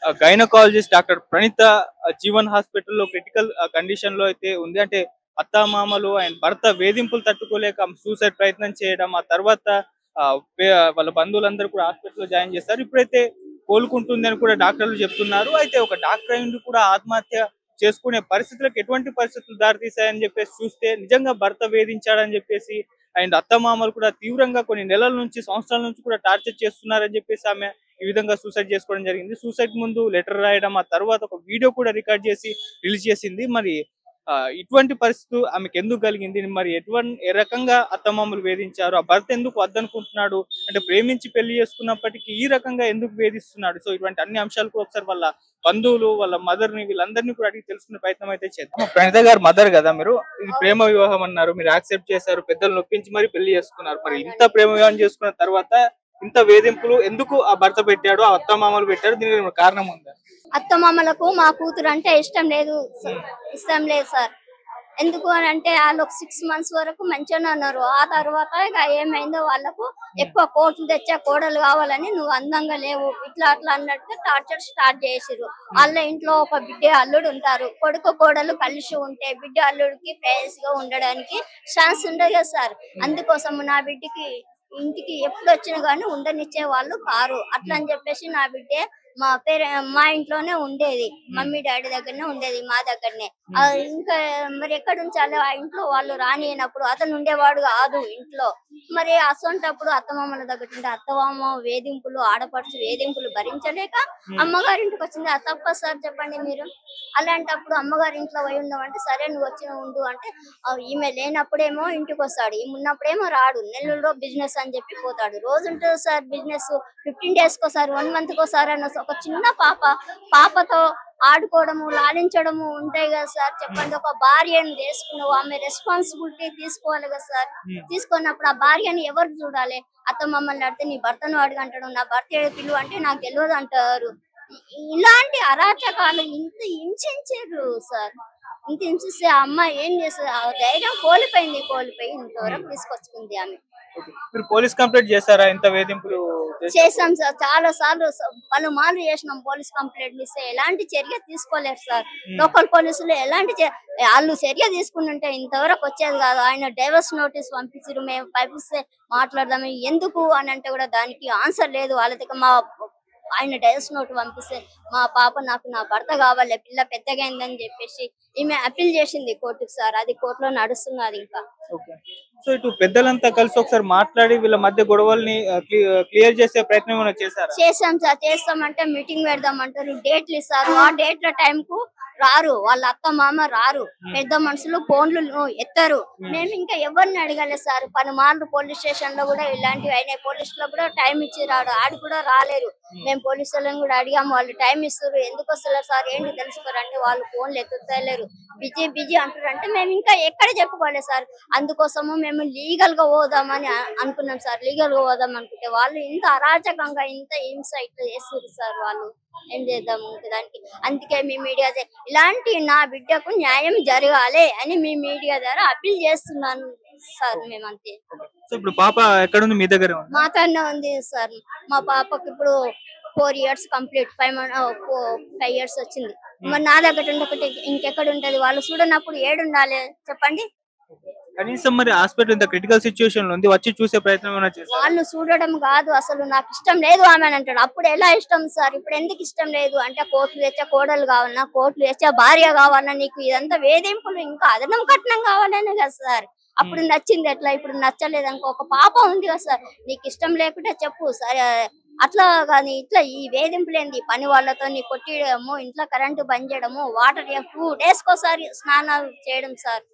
Gynaecologist doctor Praneetha Jeevan హాస్పిటల్‌లో critical కండిషన్‌లో అయితే ఉంది. అంటే అత్తామామలు అండ్ భర్త వేధింపులు తట్టుకోలేక సూసైడ్ ప్రయత్నం చేయడం. ఆ తర్వాత ఆహ్, వే వాళ్ళ బంధువులందరూ కూడా హాస్పిటల్‌లో జాయిన్ చేశారు. ఇప్పుడైతే కోలుకుంటుంది అని కూడా డాక్టర్లు చెప్తున్నారు. అయితే ఒక డాక్టర్ అయ్యుండి కూడా ఆత్మహత్య చేసుకునే పరిస్థితులకు ఎటువంటి పరిస్థితులు దారితీశాయని చెప్పేసి చూస్తే నిజంగా భర్త వేధించాడని చెప్పేసి అండ్ అత్తమామలు కూడా తీవ్రంగా కొన్ని నెలల నుంచి, సంవత్సరాల నుంచి కూడా టార్చర్ చేస్తున్నారని చెప్పేసి ఆమె ఈ విధంగా సూసైడ్ చేసుకోవడం జరిగింది. సూసైడ్ ముందు లెటర్ రాయడం, ఆ తర్వాత ఒక వీడియో కూడా రికార్డ్ చేసి రిలీజ్ చేసింది. మరి ఇటువంటి పరిస్థితి ఆమెకెందుకు కలిగింది? మరి ఏ రకంగా అత్తమామలు వేధించారు? ఆ భర్త ఎందుకు వద్దనుకుంటున్నాడు? అంటే ప్రేమించి పెళ్లి చేసుకున్నప్పటికీ ఈ రకంగా ఎందుకు వేధిస్తున్నాడు? సో ఇటువంటి అన్ని అంశాలు కూడా ఒకసారి వాళ్ళ బంధువులు, వాళ్ళ మదర్‌ని వీళ్ళందరిని కూడా అడిగి తెలుసుకునే ప్రయత్నం అయితే చేద్దాం. ప్రణీత గారి మదర్ గదా మీరు? ఇది ప్రేమ వివాహం అన్నారు. మీరు యాక్సెప్ట్ చేశారు. పెద్దల్ని ఒప్పించి మరి పెళ్లి చేసుకున్నారు. మరి ఇంత ప్రేమ వివాహం చేసుకున్న తర్వాత ఇంత వేధింపులు ఎందుకు ఆ భర్త పెట్టాడు? ఆ అత్తమామలు పెట్టారు. దీనికి ఏమైనా కారణం ఉందా? అత్తమామలకు మా కూతురు అంటే ఇష్టం లేదు ఇష్టం లేదు సార్. ఎందుకు అని అంటే వాళ్ళు ఒక 6 months వరకు మంచిగానే ఉన్నారు. ఆ తర్వాత ఇక ఏమైందో వాళ్ళకు ఎక్కువ కోట్లు తెచ్చా కోడలు కావాలని నువ్వు అందంగా లేవు ఇట్లా అట్లా అన్నట్టు టార్చర్ స్టార్ట్ చేసిర్రు. వాళ్ళ ఇంట్లో ఒక బిడ్డ అల్లుడు ఉంటారు. కొడుకు కోడలు కలిసి ఉంటే బిడ్డ అల్లుడికి ప్రేయస్ గా ఉండడానికి ఛాన్స్ ఉండదు కదా సార్. అందుకోసం నా బిడ్డకి ఇంటికి ఎప్పుడు వచ్చినా గానీ ఉండనిచ్చే వాళ్ళు కారు. అట్లా అని చెప్పేసి నా బిడ్డే మా ఇంట్లోనే ఉండేది. మమ్మీ డాడీ దగ్గరనే ఉండేది, మా దగ్గరనే. ఇంకా మరి ఎక్కడ ఉంచాలి? ఆ ఇంట్లో వాళ్ళు రానియనప్పుడు అతను ఉండేవాడు కాదు ఇంట్లో. మరి అసొంటప్పుడు అత్తమామల దగ్గర ఉంటే అత్తమామ వేధింపులు, ఆడపడుచు వేధింపులు భరించలేక అమ్మగారింటికి వచ్చింది. అది తప్ప సార్ చెప్పండి మీరు? అలాంటప్పుడు అమ్మగారింట్లో పోయి ఉండమంటే సరే నువ్వు వచ్చి ఉండు అంటే ఈమె లేనప్పుడేమో ఇంటికి వస్తాడు, ఈమె ఉన్నప్పుడేమో రాడు. నెల్లూరులో బిజినెస్ అని చెప్పి పోతాడు. రోజు ఉంటుంది సార్ బిజినెస్. 15 days కోసారి 1 month కోసారి అన్న ఒక చిన్న పాపతో ఆడుకోవడము, లాలించడము ఉంటాయి కదా సార్. చెప్పండి, ఒక భార్యను చేసుకున్నావు, ఆమె రెస్పాన్సిబిలిటీ తీసుకోవాలి కదా సార్. తీసుకున్నప్పుడు ఆ భార్యని ఎవరు చూడాలి? అత్త మమ్మల్ని అడితే నీ భర్తను అడుగంటాడు, నా భర్త పిలువ అంటే నాకు తెలియదు అంటారు. ఇలాంటి అరాచకాలు ఇంత హింసించారు సార్. ఇంత హింసిస్తే ఆ అమ్మాయి ఏం చేస్తుంది? ఆ ధైర్యం కోల్పోయి ఇంతవరకు తీసుకొచ్చుకుంది ఆమె. మీరు పోలీస్ కంప్లైంట్ చేశారా? ఇంత వేధింపులు చేసాం సార్, చాలా సార్లు పలుమార్లు చేసినాం. పోలీస్ కంప్లైంట్ ఇస్తే ఎలాంటి చర్య తీసుకోలేరు సార్. లోకల్ పోలీసులు వాళ్ళు చర్య తీసుకుంటుంటే ఇంతవరకు వచ్చేది కాదు. ఆయన డైవర్స్ నోటీస్ పంపించారు. మేము పంపిస్తే మాట్లాడదాము ఎందుకు అని అంటే కూడా దానికి ఆన్సర్ లేదు వాళ్ళ దగ్గర. ఆయన డైవర్స్ నోట్ పంపిస్తే మా పాప నాకు నా భర్త కావాలి, పిల్ల పెద్దగా అయిందని చెప్పేసి ఈమె అప్పీల్ చేసింది కోర్టుకు సార్. అది కోర్టులో నడుస్తున్నది ఇంకా. సో ఇటు పెద్దలంతా కలిసి ఒకసారి మాట్లాడి వీళ్ళ మధ్య గొడవల్ని క్లియర్ చేసే ప్రయత్నం ఏమైనా చేశారా? చేసాం సార్. చేస్తామంటే మీటింగ్ పెడదామంటారు, డేట్లు ఇస్తారు. ఆ డేట్ల టైం కు రారు, వాళ్ళ అత్త మామ రారు. పెద్ద మనుషులు ఫోన్లు ఎత్తరు. మేము ఇంకా ఎవరిని అడగలేదు సార్. పలుమార్లు పోలీస్ స్టేషన్ లో కూడా ఇలాంటివి అయినాయి. పోలీస్ లో కూడా టైం ఇచ్చి రాడు, ఆడు కూడా రాలేరు. మేము పోలీసు వాళ్ళని కూడా అడిగాము, వాళ్ళు టైం ఇస్తారు. ఎందుకు వస్తలేరు సార్, ఏంటి తెలుసుకోరంటే వాళ్ళు ఫోన్లు ఎత్తుతలేరు, బిజీ అంటారు. అంటే మేము ఇంకా ఎక్కడ చెప్పుకోలేదు సార్. అందుకోసము మేము లీగల్ గా పోదామని అనుకున్నాం సార్. లీగల్ గా పోదాం అనుకుంటే వాళ్ళు ఇంత అరాచకంగా ఇంత హింస ఇట్లా చేస్తారు సార్. వాళ్ళు ఏం చేద్దాము దానికి? అందుకే మీ మీడియా ఇలాంటి నా బిడ్డకు న్యాయం జరగాలి అని మీ మీడియా ద్వారా అప్పీల్ చేస్తున్నాను సార్. మేమంతే. ఇప్పుడు పాప ఎక్కడ ఉంది? మీ దగ్గర మాతోనే ఉంది సార్. మా పాపకి ఇప్పుడు 4 years కంప్లీట్. 5 years వచ్చింది. మరి నా దగ్గర ఉండకపోతే ఇంకెక్కడ ఉంటది? వాళ్ళు చూడనప్పుడు ఏడుండాలి చెప్పండి? కనీసం మరి హాస్పిటల్ ఇంత క్రిటికల్ సిచ్యువేషన్ లో ఉంది, వచ్చి చూసే ప్రయత్నం ఏమైనా చేశారా? వాళ్ళు చూడడం కాదు, అసలు నాకు ఇష్టం లేదు ఆమె అని అంటాడు. అప్పుడు ఎలా ఇష్టం సార్? ఇప్పుడు ఎందుకు ఇష్టం లేదు అంటే కోట్లు తెచ్చా కోడలు కావాలన్నా, కోట్లు తెచ్చా భార్య కావాలన్నా, నీకు ఇదంతా వేధింపులు ఇంకా అదనం కట్నం కావాలనే కదా సార్. అప్పుడు నచ్చింది ఎట్లా, ఇప్పుడు నచ్చలేదు అనుకో. ఒక పాప ఉంది కదా సార్, నీకు ఇష్టం లేకుంటే చెప్పు సరే. అట్లా కానీ ఇట్లా ఈ వేధింపులేంది? పని వాళ్ళతో నీ కొట్టియడము, ఇంట్లో కరెంటు బంద్ చేయడము, వాటర్ 2 days కోసారి స్నానాలు చేయడం సార్.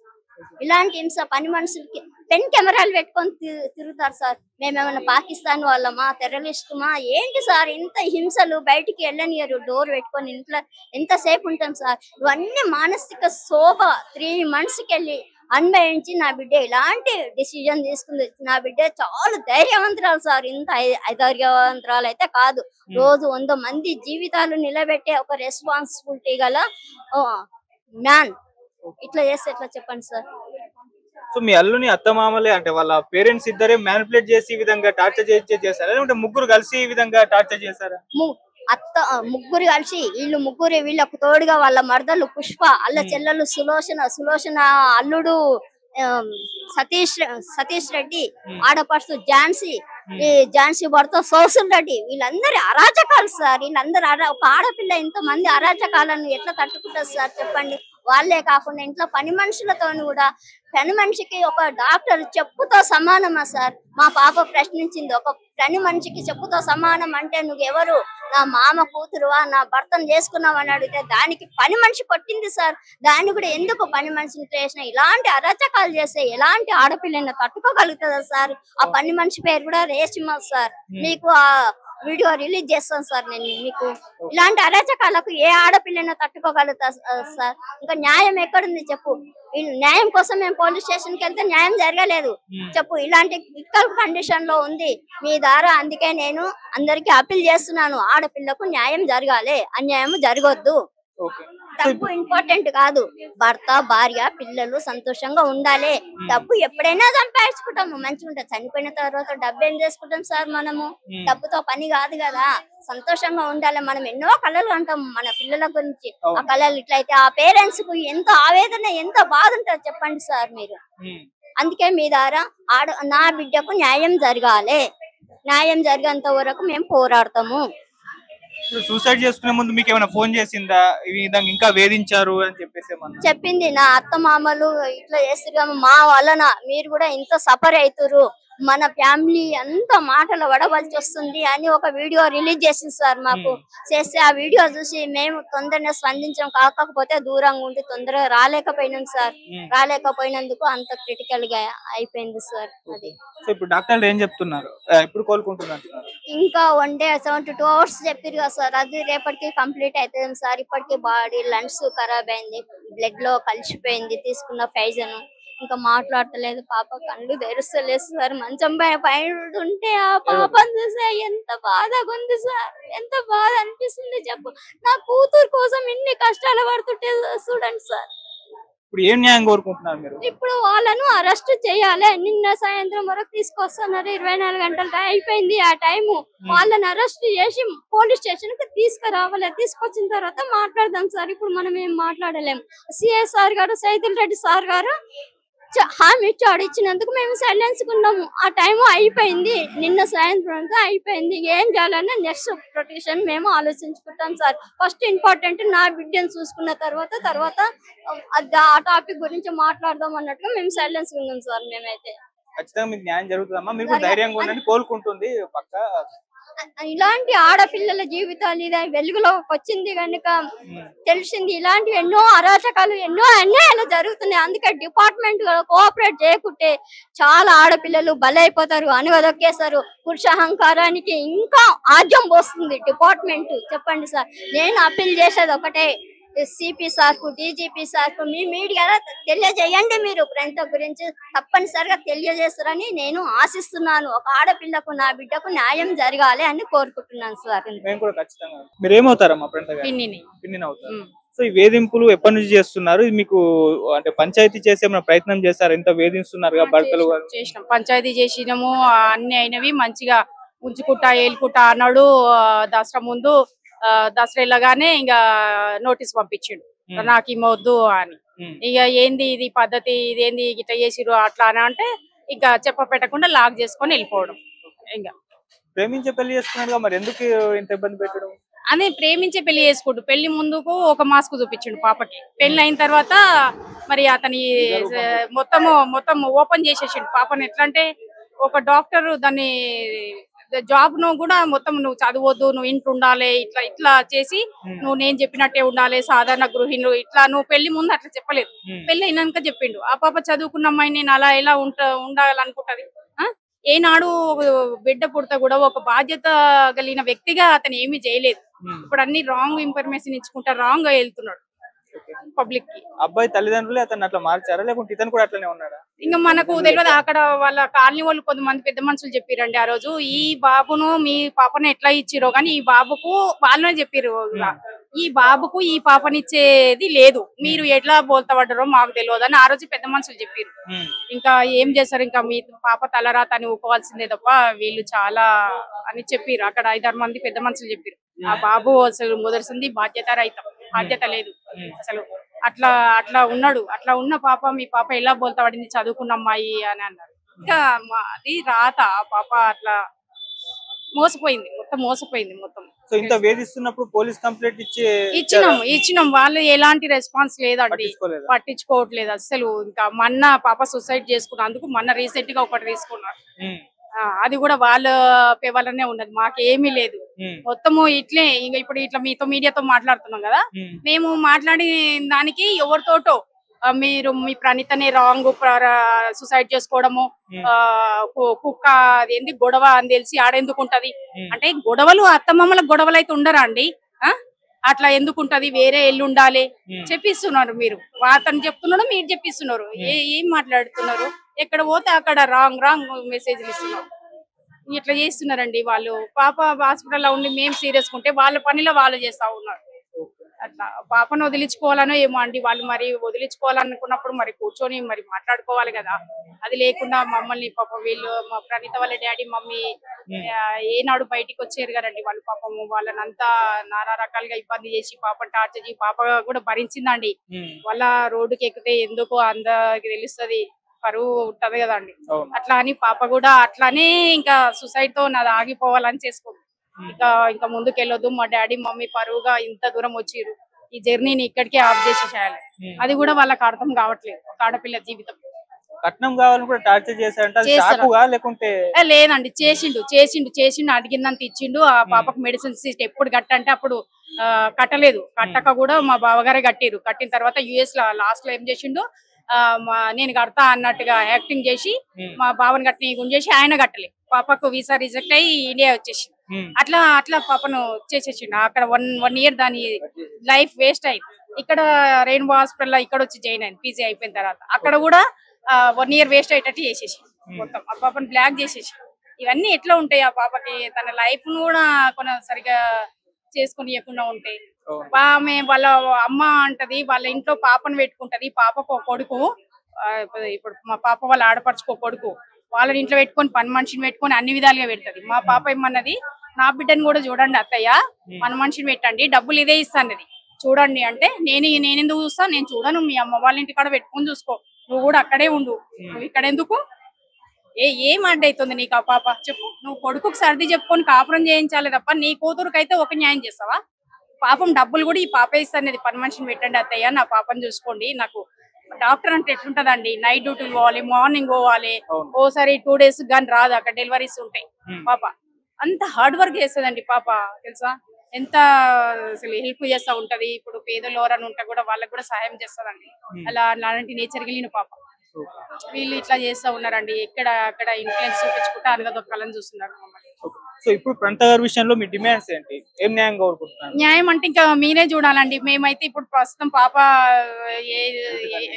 ఇలాంటి హింస పని మనుషులకి పెన్ కెమెరాలు పెట్టుకొని తిరుగుతారు సార్. మేమేమన్నా పాకిస్తాన్ వాళ్ళమా, టెర్రరిస్టుమా ఏంటి సార్? ఇంత హింసలు బయటికి వెళ్ళనియరు, డోర్ పెట్టుకొని ఇంట్లో ఎంతసేపు ఉంటాం సార్? ఇవన్నీ మానసిక శోభ 3 months వెళ్ళి అన్వయించి నా బిడ్డ ఇలాంటి డిసిజన్ తీసుకుంది. నా బిడ్డ చాలా ధైర్యవంతురాలు సార్. ఇంత అధైర్యవంతురాలు అయితే కాదు. రోజు 100 మంది జీవితాలు నిలబెట్టే ఒక రెస్పాన్సిబిలిటీ గల మ్యాన్. ఇట్లా చేస్తే ఎట్లా చెప్పండి సార్? సో మీ అల్లుని అత్తమామలే అంటే వాళ్ళ పేరెంట్స్ ఇద్దరే మ్యానిపులేట్ చేసి ఈ విధంగా టార్చర్ చేశారా, లేదంటే ముగ్గురు కలిసి ఈ విధంగా టార్చర్ చేశారా? ముగ్గురు కలిసి వీళ్ళకు తోడుగా వాళ్ళ మరదలు పుష్ప, అల్ల చెల్లెలు సులోచన అల్లుడు ఆ, సతీష్ రెడ్డి, ఆడపడుచు ఈ ఝాన్సీ భర్త సోసుల్ రెడ్డి, వీళ్ళందరి అరాచకాలు సార్. వీళ్ళందరూ ఒక ఆడపిల్ల ఇంతమంది అరాచకాలను ఎట్లా తట్టుకుంటారు సార్ చెప్పండి. వాళ్ళే కాకుండా ఇంట్లో పని మనుషులతో కూడా, పని మనిషికి ఒక డాక్టర్ చెప్పుతో సమానమా సార్? మా పాప ప్రశ్నించింది, ఒక పని మనిషికి చెప్పుతో సమానం అంటే నువ్వెవరు, నా మామ కూతురువా, నా భర్తను చేసుకున్నావు అని అడిగితే దానికి పని మనిషి కొట్టింది సార్. దాన్ని కూడా ఎందుకు పని మనిషిని చేసిన? ఇలాంటి అరాచకాలు చేస్తే ఎలాంటి ఆడపిల్లని తట్టుకోగలుగుతుందా సార్? ఆ పని మనిషి పేరు కూడా రేష్మ సార్. మీకు ఆ వీడియో రిలీజ్ చేస్తాను సార్ నేను మీకు. ఇలాంటి అరాచకాలకు ఏ ఆడపిల్లని తట్టుకోగలుగుతా సార్? ఇంకా న్యాయం ఎక్కడుంది చెప్పు? న్యాయం కోసం మేము పోలీస్ స్టేషన్ కి వెళ్తే న్యాయం జరగలేదు చెప్పు. ఇలాంటి క్రిటికల్ కండిషన్ లో ఉంది మీ ద్వారా. అందుకే నేను అందరికి అప్పీల్ చేస్తున్నాను, ఆడపిల్లకు న్యాయం జరగాలి, అన్యాయం జరగొద్దు. డబ్బు ఇంపార్టెంట్ కాదు, భర్త భార్య పిల్లలు సంతోషంగా ఉండాలి. డబ్బు ఎప్పుడైనా సంపాదించుకుంటాము, మంచిగా ఉంటుంది. చనిపోయిన తర్వాత డబ్బు ఏం చేసుకుంటాం సార్? మనము డబ్బుతో పని కాదు కదా. సంతోషంగా ఉండాలి. మనం ఎన్నో కళలు అంటాం మన పిల్లల గురించి. ఆ కళలు ఇట్లయితే ఆ పేరెంట్స్ కు ఎంత ఆవేదన, ఎంత బాధ ఉంటుంది చెప్పండి సార్ మీరు. అందుకే మీ ద్వారా నా బిడ్డకు న్యాయం జరగాలి. న్యాయం జరిగేంత వరకు మేము పోరాడతాము. సూసైడ్ చేసుకునే ముందు మీకు ఏమైనా ఫోన్ చేసిందా, ఈ విధంగా ఇంకా వేధించారు అని చెప్పేసి? చెప్పింది, నా అత్త మామలు ఇట్లా చేస్తారు, మా వలన మీరు కూడా ఇంత సఫర్ అవుతారు, మన ఫ్యామిలీ అంత మాటలు వడవలసి వస్తుంది అని ఒక వీడియో రిలీజ్ చేసింది సార్ మాకు. చేస్తే ఆ వీడియో చూసి మేము తొందరగా స్పందించాం. కాకపోతే దూరంగా ఉండి తొందరగా రాలేకపోయినాం సార్. రాలేకపోయినందుకు అంత క్రిటికల్ గా అయిపోయింది సార్. అది ఇప్పుడు డాక్టర్లు ఏం చెప్తున్నారు, ఇప్పుడు కోలుకుంటున్నారు? ఇంకా 1 day 72 hours చెప్పారు కదా సార్. అది రేపటికి కంప్లీట్ అవుతుంది సార్. ఇప్పటికి బాడీ లంగ్స్ ఖరాబ్ అయింది, బ్లడ్ లో కలిసిపోయింది తీసుకున్న ఫైజన్. ఇంకా మాట్లాడతలేదు పాప, కళ్ళు తెరుస్తలేదు సార్. మంచం పైన ఉంటే ఆ పాపను చూసే ఎంత బాధగా ఉంది సార్, ఎంత బాధ అనిపిస్తుంది చెప్పు. నా కూతురు కోసం ఇన్ని కష్టాలు పడుతుంటే చూడండి సార్. ఇప్పుడు ఏం న్యాయం కోరుకుంటున్నారు మీరు? ఇప్పుడు వాళ్ళను అరెస్ట్ చేయాలి. నిన్న సాయంత్రం వరకు తీసుకొస్తున్నారు, 24 గంటలు అయిపోయింది ఆ టైము. వాళ్ళని అరెస్ట్ చేసి పోలీస్ స్టేషన్ కి తీసుకురావాలి. తీసుకొచ్చిన తర్వాత మాట్లాడదాం సార్. ఇప్పుడు మనం ఏం మాట్లాడలేము. సిఐ సార్ గారు, సైదుల్ రెడ్డి సార్ గారు హామీ ఇచ్చాడు, ఇచ్చినందుకు మేము సైలెన్స్ ఉన్నాము. ఆ టైం అయిపోయింది, నిన్న సాయంత్రం అయిపోయింది. ఏం చేయాలన్నా నెక్స్ట్ ప్రొటెక్షన్ మేము ఆలోచించుకుంటాం సార్. ఫస్ట్ ఇంపార్టెంట్ నా బిడ్డను చూసుకున్న తర్వాత ఆ టాపిక్ గురించి మాట్లాడదాం అన్నట్టుగా మేము సైలెన్స్ ఉన్నాం సార్. మేమైతే ఖచ్చితంగా మీకు న్యాయం జరుగుతుందమ్మా, మీకు ధైర్యంగా ఉండండి, కోలుకుంటుంది పక్క. ఇలాంటి ఆడపిల్లల జీవితాలు ఇదే వెలుగులోకి వచ్చింది కనుక తెలిసింది. ఇలాంటి ఎన్నో అరాచకాలు, ఎన్నో అన్యాయాలు జరుగుతున్నాయి. అందుకే డిపార్ట్మెంట్ కోఆపరేట్ చేయకుంటే చాలా ఆడపిల్లలు బలైపోతారు, అనువదొక్కేస్తారు. పురుష అహంకారానికి ఇంకా ఆజ్యం పోస్తుంది డిపార్ట్మెంట్. చెప్పండి సార్, నేను అప్పీల్ చేసేది ఒకటే, సిపి సార్ కు, డీజీపీ సార్ కు, మీ మీడియాలో తెలియజేయండి. మీరు ప్రణీత గురించి తప్పనిసరిగా తెలియజేస్తారని నేను ఆశిస్తున్నాను. ఒక ఆడపిల్లకు, నా బిడ్డకు న్యాయం జరగాలి అని కోరుకుంటున్నాను సార్. మీరు ఏమవుతారమ్మా? పిన్ని అవుతారు. సో ఈ వేధింపులు ఎప్పటి నుంచి చేస్తున్నారు? మీకు అంటే పంచాయతీ చేసే ప్రయత్నం చేస్తారు? ఎంత వేధిస్తున్నారు భర్తలు? చేసినాం, పంచాయతీ చేసినాము, అన్ని అయినవి మంచిగా ఉంచుకుంటా ఏలుకుంటా అన్నాడు. దసరా ముందు దసరా వెళ్ళగానే ఇంకా నోటీస్ పంపించిండు, నాకు ఇమ్మొద్దు అని. ఇక ఏంది ఇది పద్ధతి, ఇదేంది ఇట్లా చేసిరు అట్లా అని అంటే ఇంకా పెట్టకుండా లాక్ చేసుకొని వెళ్ళిపోవడం. ఇంకా ప్రేమించే పెళ్లి చేసుకున్నాడు, మరి ఎందుకు ఇంత ఇబ్బంది పెట్టడం? అదే ప్రేమించే పెళ్లి చేసుకుంటూ పెళ్లి ముందుకు ఒక మాస్క్ చూపించిండు పాపకి. పెళ్లి అయిన తర్వాత మరి అతని మొత్తం ఓపెన్ చేసేసిండు పాపని. ఎట్లా అంటే ఒక డాక్టర్ దాన్ని జాబ్ ను కూడా మొత్తం నువ్వు చదవద్దు, నువ్వు ఇంట్లో ఉండాలి, ఇట్లా చేసి నువ్వు నేను చెప్పినట్టే ఉండాలి, సాధారణ గృహిణులు ఇట్లా. నువ్వు పెళ్లి ముందు అట్లా చెప్పలేదు, పెళ్లి అయినాక చెప్పిండు. ఆ పాప చదువుకున్న అమ్మాయి నేను అలా ఎలా ఉండాలనుకుంటది? ఏనాడు బిడ్డ పుడతా కూడా ఒక బాధ్యత కలిగిన వ్యక్తిగా అతను ఏమీ చేయలేదు. ఇప్పుడు అన్ని రాంగ్ ఇన్ఫర్మేషన్ ఇచ్చుకుంటా రాంగ్ గా వెళ్తున్నాడు పబ్లిక్ కి. అబ్బాయి తల్లిదండ్రులు అతను అట్లా మార్చారా, లేకుంటే ఇతను కూడా అట్లనే ఉన్నాడా? ఇంకా మనకు తెలియదు. అక్కడ వాళ్ళ కాలనీ వాళ్ళు కొంతమంది పెద్ద మనుషులు చెప్పారండి ఆ రోజు, ఈ బాబును మీ పాపను ఎట్లా ఇచ్చిరో గానీ ఈ బాబుకు వాళ్ళనే చెప్పారు, ఈ బాబుకు ఈ పాపనిచ్చేది లేదు, మీరు ఎట్లా బోల్తపడ్డారో మాకు తెలియదు అని ఆ రోజు పెద్ద మనుషులు చెప్పారు. ఇంకా ఏం చేస్తారు, ఇంకా మీ పాప తలరాత అని ఊకోవాల్సిందే తప్ప వీళ్ళు చాలా అని చెప్పారు. అక్కడ 5-6 మంది పెద్ద మనుషులు చెప్పారు. ఆ బాబు అసలు మొదటిసింది బాధ్యత లేదు అసలు. అట్లా అట్లా ఉన్నాడు. అట్లా ఉన్న పాప, మీ పాప ఎలా బోల్తా పడింది చదువుకున్న అమ్మాయి అని అన్నారు. ఇంకా అది రాత, ఆ పాప అట్లా మోసపోయింది, మొత్తం మోసపోయింది మొత్తం. సో ఇంత వేధిస్తున్నప్పుడు పోలీస్ కంప్లైంట్ ఇచ్చినాం. వాళ్ళు ఎలాంటి రెస్పాన్స్ లేదండి, పట్టించుకోలేదా? పట్టించుకోవట్లేదు అసలు. ఇంకా మొన్న పాప సూసైడ్ చేసుకున్నందుకు మొన్న రీసెంట్ గా ఒకటి తీసుకున్నారు. అది కూడా వాళ్ళ వల్లనే ఉన్నది, మాకేమీ లేదు. మొత్తము ఇట్లే ఇంకా ఇప్పుడు ఇట్లా మీతో మీడియాతో మాట్లాడుతున్నాం కదా, మేము మాట్లాడిన దానికి ఎవరితోటో మీరు మీ ప్రణీతనే రాంగ్ సూసైడ్ చేసుకోవడము, కుక్క అదేంది గొడవ అని తెలిసి ఆడెందుకు ఉంటది అంటే, గొడవలు అత్తమ్మల గొడవలు అయితే ఉండరా అండి? అట్లా ఎందుకు ఉంటది, వేరే ఎల్లు ఉండాలి చెప్పిస్తున్నారు మీరు. అతను చెప్తున్నాడు, మీరు చెప్పిస్తున్నారు. ఏం మాట్లాడుతున్నారు? ఎక్కడ పోతే అక్కడ రాంగ్ మెసేజ్లు ఇస్తున్నారు. ఇట్లా చేస్తున్నారండి వాళ్ళు. పాప హాస్పిటల్లో ఉండి మేము సీరియస్ ఉంటే వాళ్ళ పనిలో వాళ్ళు చేస్తా ఉన్నారు. అట్లా పాపను వదిలించుకోవాలనో ఏమో అండి వాళ్ళు. మరి వదిలించుకోవాలనుకున్నప్పుడు మరి కూర్చొని మరి మాట్లాడుకోవాలి కదా. అది లేకుండా మమ్మల్ని పాపం వీళ్ళు, మా ప్రణీత వాళ్ళ డాడీ మమ్మీ ఏనాడు బయటికి వచ్చారు కదండి వాళ్ళు. పాపము వాళ్ళని అంతా నానా రకాలుగా ఇబ్బంది చేసి పాప టార్చర్ చేసి పాప కూడా భరించిందండి. వాళ్ళ రోడ్డుకి ఎక్కితే ఎందుకో అందరికి తెలుస్తుంది, పరువు ఉంటది కదండి. అట్లా అని పాప కూడా అట్లానే ఇంకా సూసైడ్ తో నాది ఆగిపోవాలని చేసుకుంది. ఇంకా ముందుకు వెళ్ళొద్దు, మా డాడీ మమ్మీ పరువుగా ఇంత దూరం వచ్చిర్రు, ఈ జర్నీని ఇక్కడికే ఆఫ్ చేసేసేయాలి. అది కూడా వాళ్ళకి అర్థం కావట్లేదు. ఒక ఆడపిల్ల జీవితం కట్నం కావాలని కూడా టార్చర్ చేశారంట, లేకుంటే లేదండి. చేసిండు అడిగినంత ఇచ్చిండు. ఆ పాపకు మెడిసిన్స్ ఎప్పుడు కట్టంటే అప్పుడు కట్టలేదు. కట్టక కూడా మా బావగారే కట్టిరు. కట్టిన తర్వాత యుఎస్ లో లాస్ట్ లో ఏం చేసిండు, నేను కడతా అన్నట్టుగా యాక్టింగ్ చేసి మా బావని కట్టిన గుంజేసి ఆయన కట్టలే. పాపకు వీసా రిజెక్ట్ అయ్యి ఇండియా వచ్చేసి అట్లా పాపను చేసేసిండు. అక్కడ వన్ ఇయర్ దాని లైఫ్ వేస్ట్ అయింది. ఇక్కడ రెయిన్బో హాస్పిటల్ ఇక్కడ వచ్చి జాయిన్ అయింది పీజీ అయిపోయిన తర్వాత. అక్కడ కూడా 1 year వేస్ట్ అయ్యేటట్టు చేసేసి మొత్తం ఆ పాపను బ్లాక్ చేసేసి. ఇవన్నీ ఎట్లా ఉంటాయి ఆ పాపకి? తన లైఫ్ ను కూడా సరిగా చేసుకుని ఇవ్వకుండా ఉంటాయి. ఆమె వాళ్ళ అమ్మ అంటది వాళ్ళ ఇంట్లో పాపను పెట్టుకుంటది. పాపకు కొడుకు, ఇప్పుడు మా పాప వాళ్ళ ఆడపడుచుకో కొడుకు, వాళ్ళని ఇంట్లో పెట్టుకొని పని మనిషిని పెట్టుకొని అన్ని విధాలుగా పెడుతుంది. మా పాప ఏమన్నది, నా బిడ్డను కూడా చూడండి అత్తయ్య, పని మనిషిని పెట్టండి, డబ్బులు ఇదే ఇస్తానది, చూడండి అంటే నేనెందుకు చూస్తా, నేను చూడను, మీ అమ్మ వాళ్ళ ఇంటి కాడ పెట్టుకొని చూసుకో, నువ్వు కూడా అక్కడే ఉండు, నువ్వు ఇక్కడ ఎందుకు? ఏం అడ్డైతుంది నీకు ఆ పాప చెప్పు? నువ్వు కొడుకుకు సర్ది చెప్పుకొని కాపురం చేయించాలి తప్ప నీ కూతురుకైతే ఒక న్యాయం చేస్తావా? పాపం డబ్బులు కూడా ఈ పాప ఇస్తానది, పని మనిషిని పెట్టండి అత్తయ్య, నా పాపను చూసుకోండి. నాకు డాక్టర్ అంటే ఎట్లుంటదండి, నైట్ డ్యూటీలు పోవాలి, మార్నింగ్ పోవాలి, ఓసారి 2 days గాని రాదు, అక్కడ డెలివరీస్ ఉంటాయి. పాప అంత హార్డ్ వర్క్ చేస్తుందండి పాప, తెలుసా? ఎంత అసలు హెల్ప్ చేస్తా ఉంటది. ఇప్పుడు పేదలు ఎవరని ఉంటే కూడా వాళ్ళకి కూడా సహాయం చేస్తదండి. అలాంటి నేచర్ కలిగిన పాప. వీళ్ళు ఇట్లా చేస్తా ఉన్నారండి. అక్కడ ఇన్ఫ్లుయెన్స్ చూపించుకుంటే అనగదొక్కాలని చూస్తున్నారు మమ్మల్ని. సో ఇప్పుడు ప్రణీత గారి విషయంలో మీ డిమాండ్స్ ఏంటి? ఏం న్యాయం కోరుకుంటున్నారు? న్యాయం అంటే ఇంకా మీరే చూడాలండి. మేమైతే ఇప్పుడు ప్రస్తుతం పాప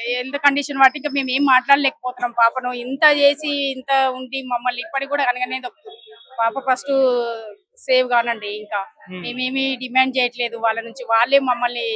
హెల్త్ కండిషన్ బట్టి ఇంకా మేము ఏం మాట్లాడలేకపోతున్నాం. పాపను ఇంత చేసి ఇంత ఉండి మమ్మల్ని ఇప్పటికి కూడా అనగానే దొక్కుతుంది. పాప ఫస్ట్ సేవ్ కానండి. ఇంకా మేమేమి డిమాండ్ చేయట్లేదు వాళ్ళ నుంచి, వాళ్ళే మమ్మల్ని